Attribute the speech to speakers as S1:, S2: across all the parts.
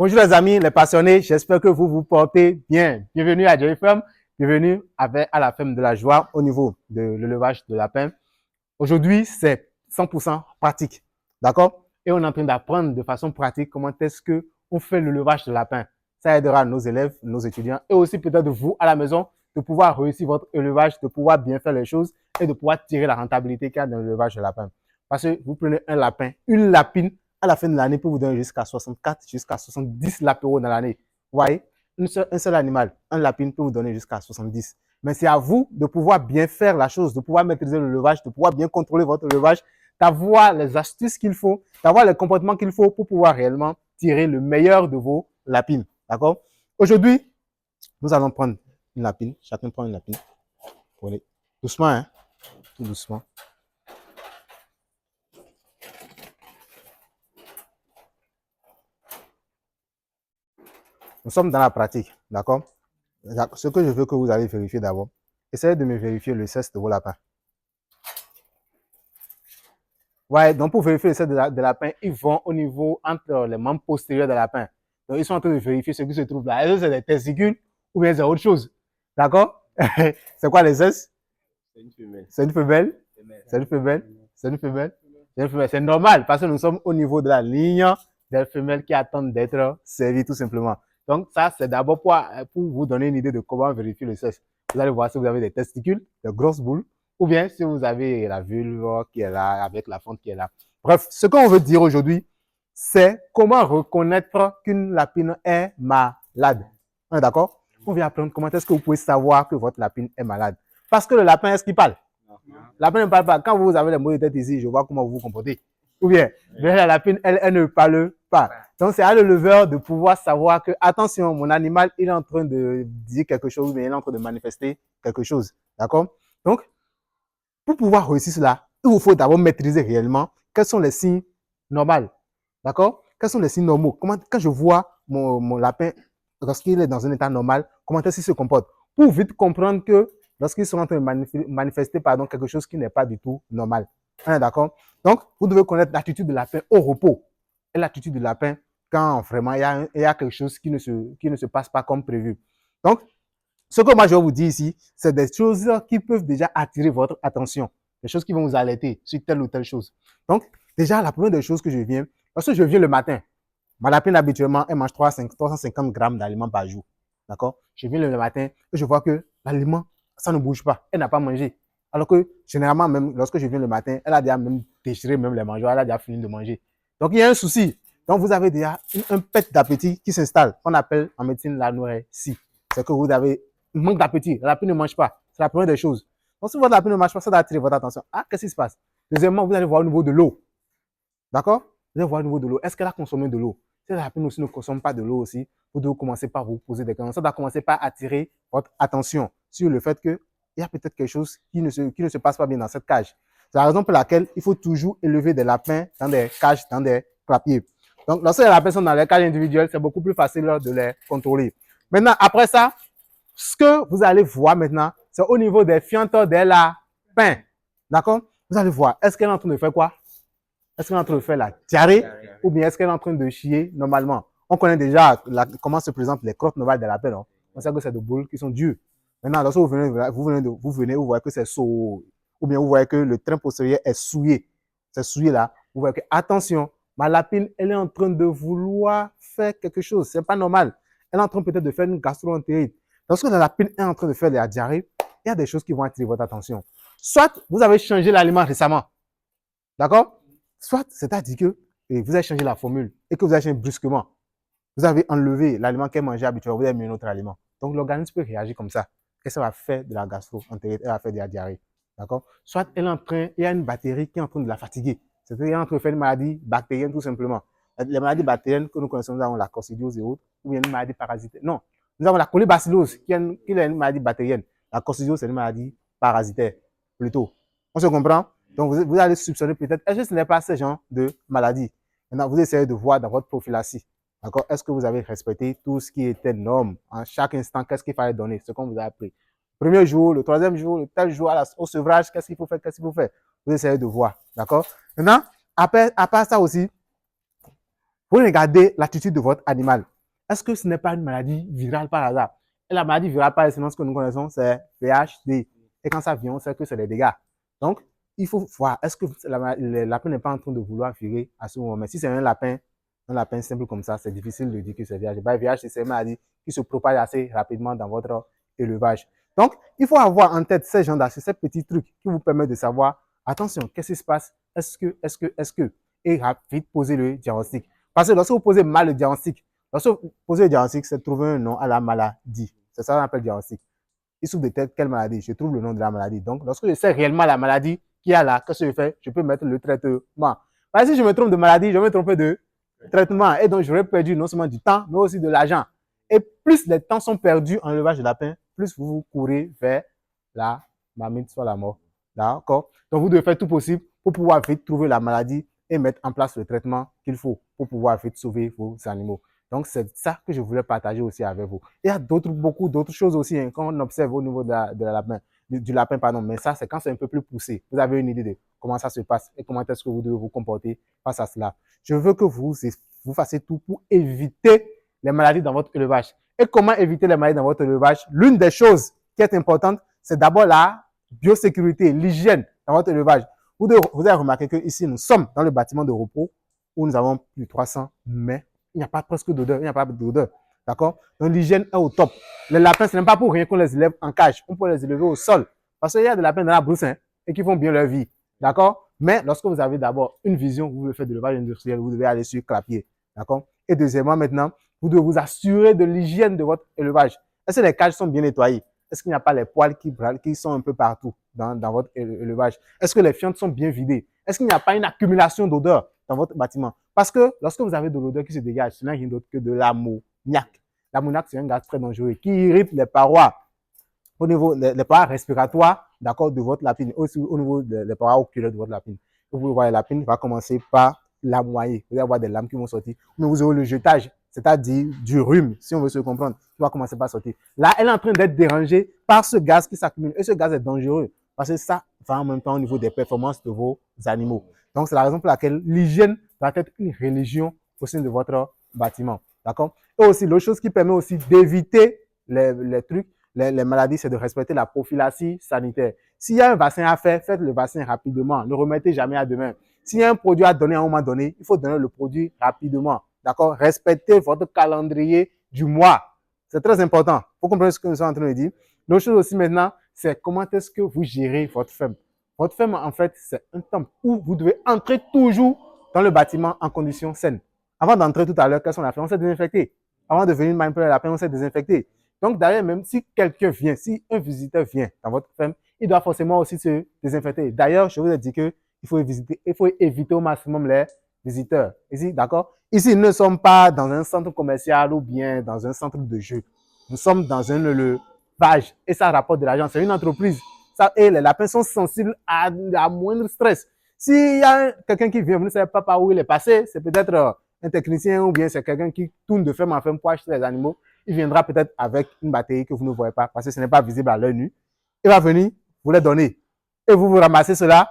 S1: Bonjour les amis, les passionnés, j'espère que vous vous portez bien. Bienvenue à Jerry Ferme, bienvenue à la ferme de la joie au niveau de l'élevage de lapins. Aujourd'hui, c'est 100% pratique, d'accord? Et on est en train d'apprendre de façon pratique comment est-ce qu'on fait l'élevage de lapins. Ça aidera nos élèves, nos étudiants et aussi peut-être vous à la maison de pouvoir réussir votre élevage, de pouvoir bien faire les choses et de pouvoir tirer la rentabilité qu'il y a dans l'élevage de lapins. Parce que vous prenez un lapin, une lapine, à la fin de l'année, peut vous donner jusqu'à 64, jusqu'à 70 lapins dans l'année. Vous voyez, un seul animal, un lapin peut vous donner jusqu'à 70. Mais c'est à vous de pouvoir bien faire la chose, de pouvoir maîtriser l'élevage, de pouvoir bien contrôler votre élevage, d'avoir les astuces qu'il faut, d'avoir les comportements qu'il faut pour pouvoir réellement tirer le meilleur de vos lapines. D'accord? Aujourd'hui, nous allons prendre une lapine. Chacun prend une lapine. Prenez doucement, hein? Tout doucement. Nous sommes dans la pratique, d'accord? Ce que je veux que vous allez vérifier d'abord, essayez de me vérifier le sexe de vos lapins. Ouais, donc pour vérifier le sexe de lapin, ils vont au niveau entre les membres postérieurs de lapin. Donc ils sont en train de vérifier ce qui se trouve là. Est-ce que c'est des testicules ou bien c'est autre chose? D'accord? C'est quoi les sexes? C'est une femelle. C'est une femelle? C'est une femelle? C'est une femelle? C'est une femelle. C'est normal parce que nous sommes au niveau de la ligne des femelles qui attendent d'être servies tout simplement. Donc ça, c'est d'abord pour vous donner une idée de comment vérifier le sexe. Vous allez voir si vous avez des testicules, des grosses boules, ou bien si vous avez la vulve qui est là, avec la fente qui est là. Bref, ce qu'on veut dire aujourd'hui, c'est comment reconnaître qu'une lapine est malade. On est d'accord? On vient apprendre comment est-ce que vous pouvez savoir que votre lapine est malade. Parce que le lapin, est-ce qu'il parle? Non. Le lapin ne parle pas. Quand vous avez les mots de tête ici, je vois comment vous vous comportez. Ou bien, la lapine, elle ne parle pas. Donc, c'est à l'éleveur de pouvoir savoir que, attention, mon animal, il est en train de dire quelque chose, mais il est en train de manifester quelque chose. D'accord? Donc, pour pouvoir réussir cela, il vous faut d'abord maîtriser réellement quels sont les signes normaux. D'accord? Quels sont les signes normaux? Quand je vois mon lapin, lorsqu'il est dans un état normal, comment est-ce qu'il se comporte? Pour vite comprendre que lorsqu'ils sont en train de manifester quelque chose qui n'est pas du tout normal. D'accord? Donc, vous devez connaître l'attitude du lapin au repos et l'attitude du lapin quand vraiment il y a quelque chose qui ne se passe pas comme prévu. Donc, ce que moi je vais vous dire ici, c'est des choses qui peuvent déjà attirer votre attention, des choses qui vont vous alerter sur telle ou telle chose. Donc, déjà, la première des choses que je viens, parce que je viens le matin, ma lapine habituellement, elle mange 350 grammes d'aliments par jour. D'accord? Je viens le matin et je vois que l'aliment, ça ne bouge pas. Elle n'a pas mangé. Alors que généralement, même lorsque je viens le matin, elle a déjà même déchiré même les mangeoires, elle a déjà fini de manger. Donc, il y a un souci. Donc, vous avez déjà un pet d'appétit qui s'installe, qu'on appelle en médecine l'anorexie. C'est que vous avez un manque d'appétit. La lapine ne mange pas. C'est la première des choses. Donc, si votre lapine ne mange pas, ça doit attirer votre attention. Ah, qu'est-ce qui se passe? Deuxièmement, vous allez voir au niveau de l'eau. D'accord? Vous allez voir au niveau de l'eau. Est-ce qu'elle a consommé de l'eau? Si la lapine aussi ne consomme pas de l'eau aussi, vous devez commencer par vous poser des questions. Ça doit commencer par attirer votre attention sur le fait qu'il y a peut-être quelque chose qui ne se passe pas bien dans cette cage. C'est la raison pour laquelle il faut toujours élever des lapins dans des cages, dans des clapiers. Donc, lorsque les lapins sont dans les cages individuelles, c'est beaucoup plus facile de les contrôler. Maintenant, après ça, ce que vous allez voir maintenant, c'est au niveau des fientes des lapins. D'accord? Vous allez voir, est-ce qu'elle est en train de faire quoi? Est-ce qu'elle est en train de faire la diarrhée ou bien est-ce qu'elle est en train de chier normalement? On connaît déjà comment se présentent les crottes novales des lapins. Non? On sait que c'est des boules qui sont dures. Maintenant, lorsque vous venez, vous voyez que c'est saut, ou bien vous voyez que le train postérieur est souillé. C'est souillé là. Vous voyez que, attention, ma lapine, elle est en train de vouloir faire quelque chose. C'est pas normal. Elle est en train peut-être de faire une gastro-entérite. Lorsque la lapine est en train de faire la diarrhée, il y a des choses qui vont attirer votre attention. Soit vous avez changé l'aliment récemment. D'accord? Soit, c'est-à-dire que vous avez changé la formule et que vous avez changé brusquement. Vous avez enlevé l'aliment qu'elle mangeait habituellement, vous avez mis un autre aliment. Donc, l'organisme peut réagir comme ça. Et ça va faire de la gastro-entérite, elle va faire de la diarrhée. D'accord? Soit, il y a une bactérie qui est en train de la fatiguer. C'est-à-dire qu'elle est en train de faire une maladie bactérienne tout simplement. Les maladies bactériennes que nous connaissons, nous avons la coccidiose et autres, ou bien une maladie parasitaire. Non, nous avons la colibacillose, qui est une maladie bactérienne. La coccidiose, c'est une maladie parasitaire, plutôt. On se comprend? Donc, vous allez soupçonner peut-être, est-ce que ce n'est pas ce genre de maladie? Maintenant, vous essayez de voir dans votre prophylaxie. D'accord? Est-ce que vous avez respecté tout ce qui était norme? En chaque instant, qu'est-ce qu'il fallait donner? Ce qu'on vous a appris. Premier jour, le troisième jour, le tel jour, au sevrage, qu'est-ce qu'il faut faire? Qu'est-ce qu'il faut faire? Vous essayez de voir. D'accord? Maintenant, à part ça aussi, vous regardez l'attitude de votre animal. est-ce que ce n'est pas une maladie virale par hasard? Et la maladie virale par excellence que nous connaissons, c'est VHD. Et quand ça vient, on sait que c'est des dégâts. Donc, il faut voir, est-ce que le lapin n'est pas en train de vouloir virer à ce moment? Mais si c'est un lapin simple comme ça, c'est difficile de dire que c'est VHD. VHD, c'est une maladie qui se propage assez rapidement dans votre élevage. Donc, il faut avoir en tête ces ces petits trucs qui vous permettent de savoir, attention, qu'est-ce qui se passe? Est-ce que? Et vite poser le diagnostic. Parce que lorsque vous posez mal le diagnostic, poser le diagnostic, c'est trouver un nom à la maladie. C'est ça qu'on appelle diagnostic. Il souffre de quelle maladie? Je trouve le nom de la maladie. Donc, lorsque je sais réellement la maladie qu'il y a là, qu'est-ce que je fais? Je peux mettre le traitement. Parce que si je me trompe de maladie, je vais me tromper de traitement. Et donc, j'aurais perdu non seulement du temps, mais aussi de l'argent. Et plus les temps sont perdus en élevage de lapin, plus vous courez vers la marmite, soit la mort. D'accord? Donc, vous devez faire tout possible pour pouvoir vite trouver la maladie et mettre en place le traitement qu'il faut pour pouvoir vite sauver vos animaux. Donc, c'est ça que je voulais partager aussi avec vous. Il y a beaucoup d'autres choses aussi hein, qu'on observe au niveau du lapin, pardon. Mais ça, c'est quand c'est un peu plus poussé. Vous avez une idée de comment ça se passe et comment est-ce que vous devez vous comporter face à cela. Je veux que vous fassiez tout pour éviter les maladies dans votre élevage. Et comment éviter les maladies dans votre élevage? L'une des choses qui est importante, c'est d'abord la biosécurité, l'hygiène dans votre élevage. Vous avez remarqué qu'ici, nous sommes dans le bâtiment de repos où nous avons plus de 300 mais il n'y a pas presque d'odeur, il n'y a pas d'odeur. D'accord? Donc l'hygiène est au top. Les lapins, ce n'est pas pour rien qu'on les élève en cage. On peut les élever au sol. Parce qu'il y a des lapins dans la brousse hein, et qui font bien leur vie. D'accord? Mais lorsque vous avez d'abord une vision, vous voulez faire de l'élevage industriel, vous devez aller sur clapier. D'accord? Et deuxièmement, maintenant, vous devez vous assurer de l'hygiène de votre élevage. Est-ce que les cages sont bien nettoyées? Est-ce qu'il n'y a pas les poils qui sont un peu partout dans votre élevage? Est-ce que les fientes sont bien vidées? Est-ce qu'il n'y a pas une accumulation d'odeur dans votre bâtiment? Parce que lorsque vous avez de l'odeur qui se dégage, ce n'est rien d'autre que de l'ammoniac. L'ammoniac, c'est un gaz très dangereux qui irrite les parois au niveau des parois respiratoires, d'accord, de votre lapine, aussi au niveau des parois oculaires de votre lapine. Vous pouvez voir la lapine va commencer par lamoyer. Vous allez avoir des lames qui vont sortir. Mais vous aurez le jetage, c'est-à-dire du rhume, si on veut se comprendre, qui va commencer par sortir. Là, elle est en train d'être dérangée par ce gaz qui s'accumule. Et ce gaz est dangereux parce que ça va en même temps au niveau des performances de vos animaux. Donc, c'est la raison pour laquelle l'hygiène doit être une religion au sein de votre bâtiment. D'accord? Et aussi, l'autre chose qui permet aussi d'éviter les trucs, les maladies, c'est de respecter la prophylaxie sanitaire. S'il y a un vaccin à faire, faites le vaccin rapidement. Ne remettez jamais à demain. S'il y a un produit à donner à un moment donné, il faut donner le produit rapidement. D'accord? Respectez votre calendrier du mois. C'est très important. Vous comprenez ce que nous sommes en train de dire? L'autre chose aussi maintenant, c'est comment est-ce que vous gérez votre ferme. Votre ferme, en fait, c'est un temple où vous devez entrer toujours dans le bâtiment en conditions saines. Avant d'entrer tout à l'heure, qu'est-ce qu'on a fait? On s'est désinfecté. Avant de venir manipuler la lapin, on s'est désinfecté. Donc, d'ailleurs, même si quelqu'un vient, si un visiteur vient dans votre ferme, il doit forcément aussi se désinfecter. D'ailleurs, je vous ai dit qu'il faut éviter au maximum les visiteurs. Ici, d'accord? Ici, nous ne sommes pas dans un centre commercial ou bien dans un centre de jeu. Nous sommes dans un élevage et ça rapporte de l'argent. C'est une entreprise. Ça, et les lapins sont sensibles à moindre stress. S'il y a quelqu'un qui vient, vous ne savez pas par où il est passé, c'est peut-être un technicien ou bien c'est quelqu'un qui tourne de ferme en ferme pour acheter les animaux. Il viendra peut-être avec une batterie que vous ne voyez pas parce que ce n'est pas visible à l'œil nu. Il va venir, vous les donner. Et vous ramassez cela,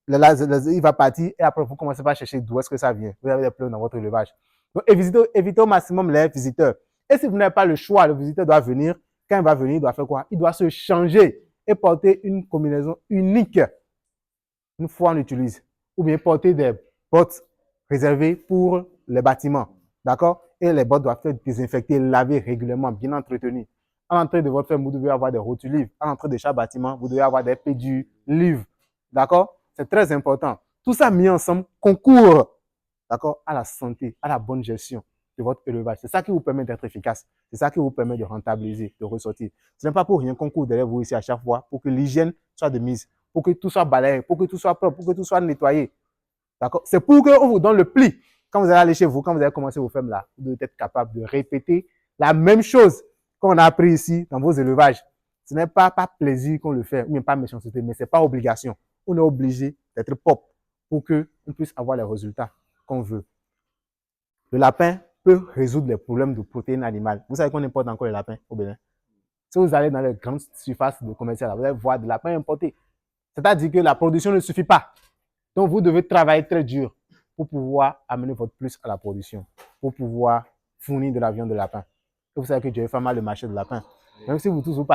S1: il va partir et après vous commencez par chercher d'où est-ce que ça vient. Vous avez des pleurs dans votre élevage. Donc évitez au maximum les visiteurs. Et si vous n'avez pas le choix, le visiteur doit venir. Quand il va venir, il doit faire quoi? Il doit se changer et porter une combinaison unique. Une fois on l'utilise. Ou bien porter des bottes réservées pour les bâtiments. D'accord? Et les bottes doivent être désinfectées, lavées régulièrement, bien entretenues. À l'entrée de votre ferme, vous devez avoir des rotulives. À l'entrée de chaque bâtiment, vous devez avoir des pédulives. D'accord? C'est très important. Tout ça mis ensemble concourt, d'accord, à la santé, à la bonne gestion de votre élevage. C'est ça qui vous permet d'être efficace. C'est ça qui vous permet de rentabiliser, de ressortir. Ce n'est pas pour rien qu'on court derrière vous ici à chaque fois pour que l'hygiène soit de mise, pour que tout soit balayé, pour que tout soit propre, pour que tout soit nettoyé. D'accord? C'est pour qu'on vous donne le pli. Quand vous allez aller chez vous, quand vous allez commencer vos fermes là, vous devez être capable de répéter la même chose qu'on a appris ici dans vos élevages. Ce n'est pas par plaisir qu'on le fait, ou même pas méchanceté, mais ce n'est pas obligation. On est obligé d'être propre pour qu'on puisse avoir les résultats qu'on veut. Le lapin peut résoudre les problèmes de protéines animales. Vous savez qu'on importe encore les lapins au Bénin. Si vous allez dans les grandes surfaces de commercial, vous allez voir des lapins importés. C'est-à-dire que la production ne suffit pas. Donc, vous devez travailler très dur pour pouvoir amener votre plus à la production, pour pouvoir fournir de la viande de lapin. C'est pour ça que Dieu fait mal le marché de lapin. Même si vous tous vous